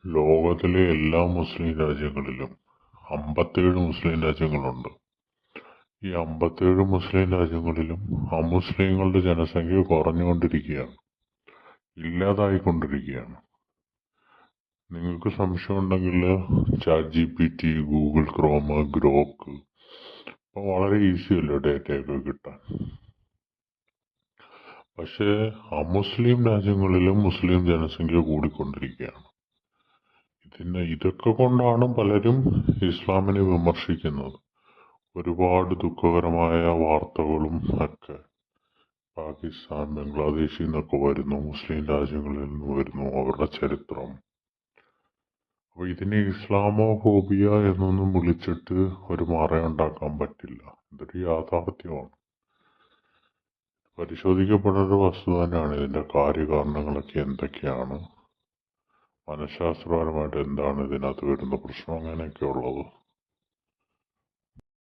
ലോകത്തിലെ എല്ലാ മുസ്ലിം രാജ്യങ്ങളിലും 57 മുസ്ലിം രാജ്യങ്ങളുണ്ട്. ഈ 57 മുസ്ലിം രാജ്യങ്ങളിലും അമുസ്ലിങ്ങളുടെ ജനസംഖ്യ കുറഞ്ഞുകൊണ്ടിരിക്കുകയാണ്, ഇല്ലാതായിക്കൊണ്ടിരിക്കുകയാണ്. നിങ്ങൾക്ക് സംശയമുണ്ടെങ്കിൽ ChatGPT, ഗൂഗിൾ ക്രോം, ഗ്രോക്ക് ഇപ്പോൾ വളരെ ഈസിയല്ലേ ഡേറ്റയൊക്കെ കിട്ടാൻ. പക്ഷേ അമുസ്ലിം രാജ്യങ്ങളിലും മുസ്ലിം ജനസംഖ്യ കൂടിക്കൊണ്ടിരിക്കുകയാണ്. ഇതൊക്കെ കൊണ്ടാണ് പലരും ഇസ്ലാമിനെ വിമർശിക്കുന്നത്. ഒരുപാട് ദുഃഖകരമായ വാർത്തകളും ഒക്കെ പാകിസ്ഥാൻ, ബംഗ്ലാദേശിൽ നിന്നൊക്കെ വരുന്നു, മുസ്ലിം രാജ്യങ്ങളിൽ നിന്ന് വരുന്നു, അവരുടെ ചരിത്രം. അപ്പോൾ ഇതിനെ ഇസ്ലാമോഫോബിയ എന്നൊന്നും വിളിച്ചിട്ട് ഒരു മറയുണ്ടാക്കാൻ പറ്റില്ല. ഇതൊരു യാഥാർത്ഥ്യമാണ്, പരിശോധിക്കപ്പെടുന്ന ഒരു വസ്തുത തന്നെയാണ്. ഇതിൻ്റെ കാര്യകാരണങ്ങളൊക്കെ എന്തൊക്കെയാണ്, മനഃശാസ്ത്രപരമായിട്ട് എന്താണ് ഇതിനകത്ത് വരുന്ന പ്രശ്നം, അങ്ങനെയൊക്കെ ഉള്ളത്.